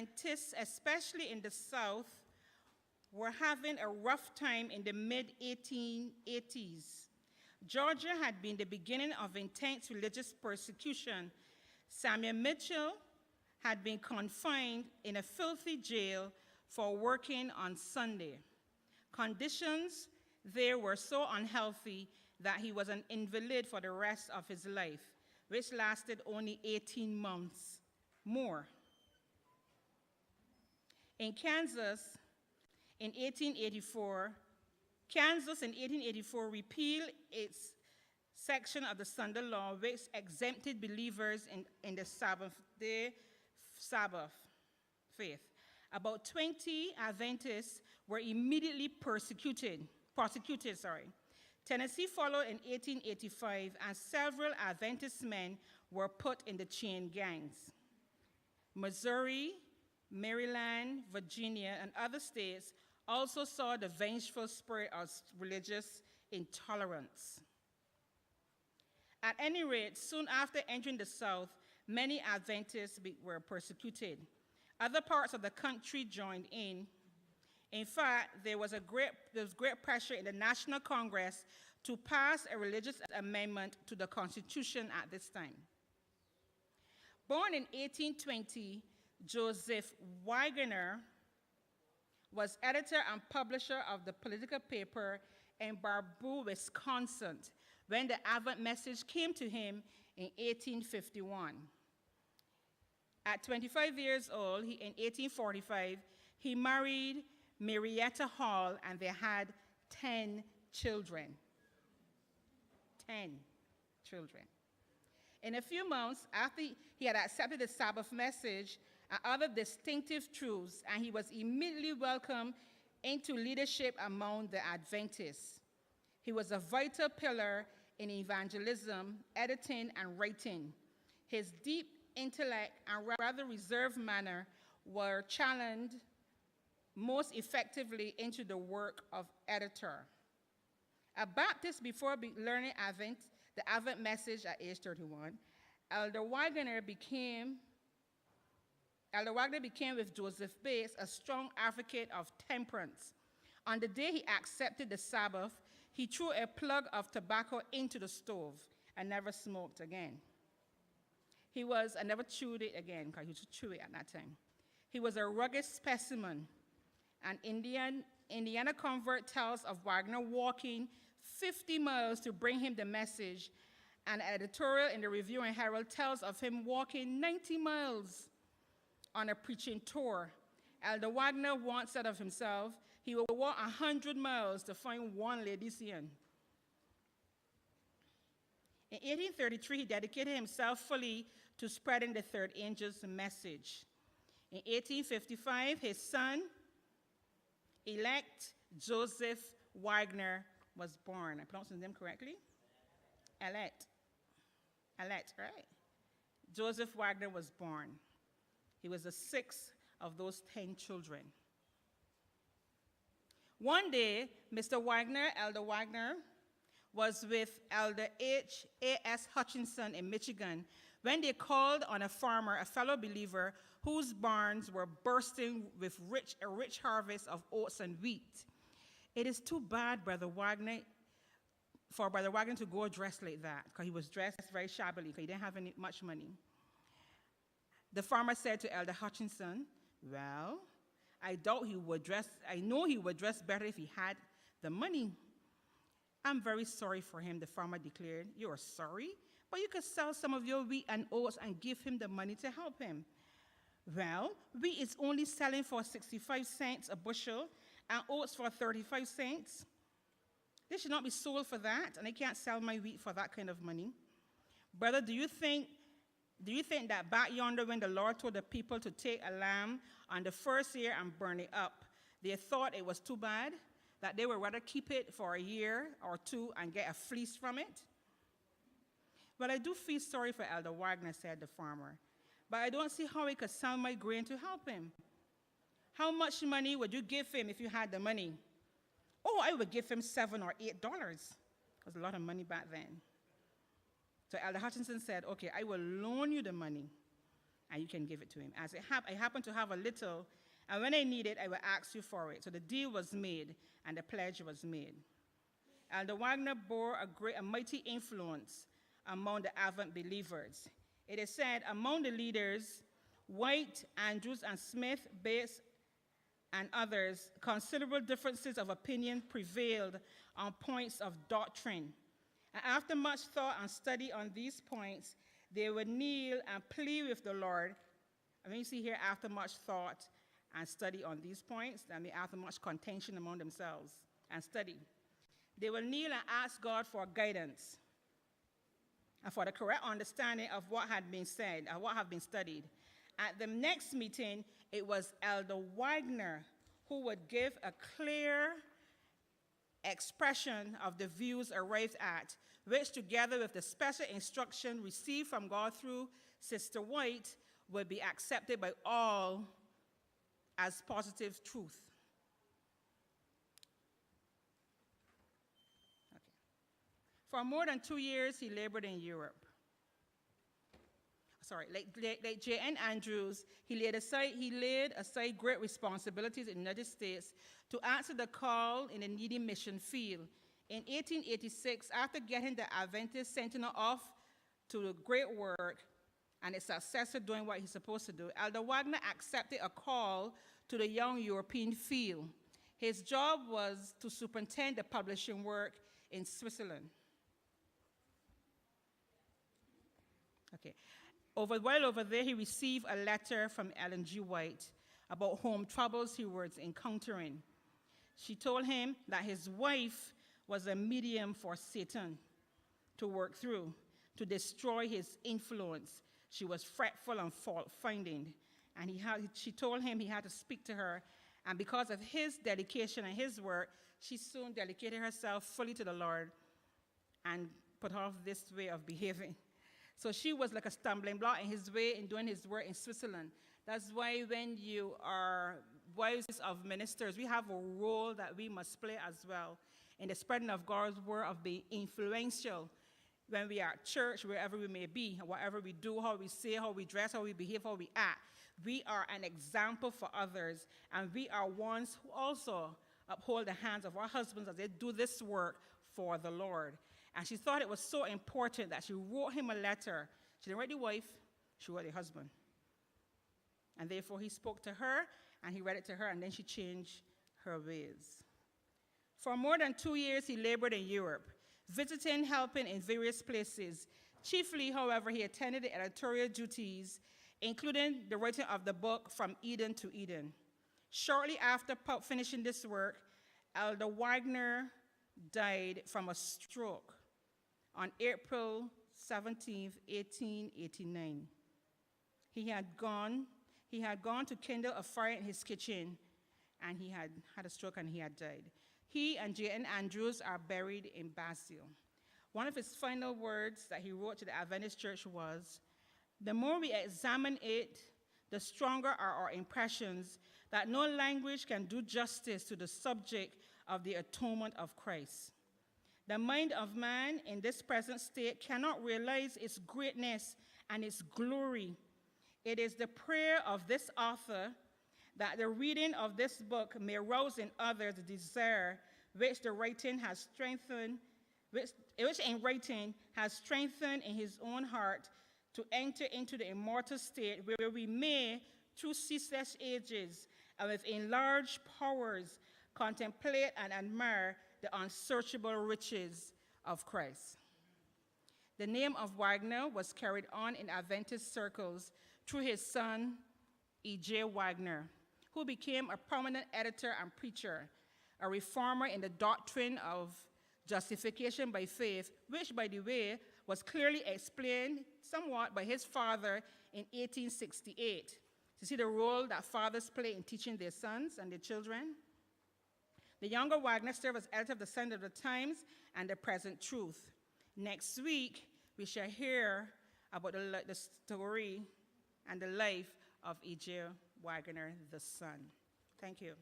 Adventists, especially in the South, were having a rough time in the mid-1880s. Georgia had been the beginning of intense religious persecution. Samuel Mitchell had been confined in a filthy jail for working on Sunday. Conditions there were so unhealthy that he was an invalid for the rest of his life, which lasted only 18 months more. In Kansas in 1884 repealed its section of the Sunday law which exempted believers in the Sabbath faith. About 20 Adventists were immediately prosecuted. Tennessee followed in 1885, and several Adventist men were put in the chain gangs. Missouri, Maryland, Virginia, and other states also saw the vengeful spirit of religious intolerance. At any rate, soon after entering the South, many Adventists were persecuted. Other parts of the country joined in. In fact, there was great pressure in the National Congress to pass a religious amendment to the Constitution at this time. Born in 1820, Joseph Wagner was editor and publisher of the political paper in Baraboo, Wisconsin, when the Advent message came to him in 1851. At 25 years old, in 1845, he married Marietta Hall, and they had 10 children. 10 children. In a few months after he had accepted the Sabbath message and other distinctive truths, and he was immediately welcomed into leadership among the Adventists. He was a vital pillar in evangelism, editing, and writing. His deep intellect and rather reserved manner were channeled most effectively into the work of editor. A Baptist before learning the Advent message at age 31, Elder Wagner became with Joseph Bates a strong advocate of temperance. On the day he accepted the Sabbath, he threw a plug of tobacco into the stove and never smoked again. I never chewed it again, because he used to chew it at that time. He was a rugged specimen. An Indiana convert tells of Wagner walking 50 miles to bring him the message. An editorial in the Review and Herald tells of him walking 90 miles on a preaching tour. Elder Wagner once said of himself, he will walk 100 miles to find one Laodicean. In 1833, he dedicated himself fully to spreading the third angel's message. In 1855, his son, elect Joseph Wagner, was born. I pronounced his name correctly? Elect, right? Joseph Wagner was born. He was the sixth of those 10 children. One day, Elder Wagner, was with Elder A.S. Hutchinson in Michigan when they called on a farmer, a fellow believer, whose barns were bursting with a rich harvest of oats and wheat. It is too bad for Brother Wagner to go dressed like that, because he was dressed very shabbily, because he didn't have much money. The farmer said to Elder Hutchinson, well, I know he would dress better if he had the money. I'm very sorry for him, the farmer declared. You're sorry? But you could sell some of your wheat and oats and give him the money to help him. Well, wheat is only selling for 65 cents a bushel and oats for 35 cents. They should not be sold for that, and I can't sell my wheat for that kind of money. Brother, do you think that back yonder, when the Lord told the people to take a lamb on the first year and burn it up, they thought it was too bad, that they would rather keep it for a year or two and get a fleece from it? Well, I do feel sorry for Elder Wagner, said the farmer, but I don't see how he could sell my grain to help him. How much money would you give him if you had the money? Oh, I would give him $7 or $8. It was a lot of money back then. So Elder Hutchinson said, okay, I will loan you the money. and you can give it to him. As I happen to have a little, and when I need it, I will ask you for it. So the deal was made, and the pledge was made. Elder Wagner bore a mighty influence among the Advent believers. It is said among the leaders, White, Andrews, and Smith, Bates, and others, considerable differences of opinion prevailed on points of doctrine. And after much thought and study on these points, they would kneel and plead with the Lord. And when you see here, after much thought and study on these points, that means after much contention among themselves and study, they will kneel and ask God for guidance and for the correct understanding of what had been said and what had been studied. At the next meeting, it was Elder Wagner who would give a clear expression of the views arrived at, which together with the special instruction received from God through Sister White would be accepted by all as positive truth. Okay. For more than 2 years, he labored in Europe. Like J.N. Andrews, he laid aside great responsibilities in the United States to answer the call in the needy mission field. In 1886, after getting the Adventist Sentinel off to the great work and its successor doing what he's supposed to do, Elder Wagner accepted a call to the young European field. His job was to superintend the publishing work in Switzerland. Okay. While over there, he received a letter from Ellen G. White about home troubles he was encountering. She told him that his wife was a medium for Satan to work through, to destroy his influence. She was fretful and fault-finding, and she told him he had to speak to her, and because of his dedication and his work, she soon dedicated herself fully to the Lord and put off this way of behaving. So she was like a stumbling block in his way in doing his work in Switzerland. That's why when you are wives of ministers, we have a role that we must play as well in the spreading of God's word, of being influential when we are at church, wherever we may be, whatever we do, how we say, how we dress, how we behave, how we act. We are an example for others, and we are ones who also uphold the hands of our husbands as they do this work for the Lord. And she thought it was so important that she wrote him a letter. She didn't write the wife, she wrote the husband. And therefore he spoke to her, and he read it to her, and then she changed her ways. For more than 2 years, he labored in Europe, visiting, helping in various places. Chiefly, however, he attended the editorial duties, including the writing of the book From Eden to Eden. Shortly after finishing this work, Elder Wagner died from a stroke on April 17, 1889. He had gone to kindle a fire in his kitchen, and he had a stroke and he had died. He and J.N. Andrews are buried in Basel. One of his final words that he wrote to the Adventist Church was, "The more we examine it, the stronger are our impressions that no language can do justice to the subject of the atonement of Christ. The mind of man in this present state cannot realize its greatness and its glory. It is the prayer of this author that the reading of this book may rouse in others the desire which in writing has strengthened in his own heart to enter into the immortal state where we may, through ceaseless ages and with enlarged powers, contemplate and admire the unsearchable riches of Christ." The name of Wagner was carried on in Adventist circles through his son, E.J. Wagner, who became a prominent editor and preacher, a reformer in the doctrine of justification by faith, which, by the way, was clearly explained somewhat by his father in 1868. You see the role that fathers play in teaching their sons and their children? The younger Wagner served as editor of the Sun of the Times and the Present Truth. Next week, we shall hear about the story and the life of E.J. Wagner, the son. Thank you.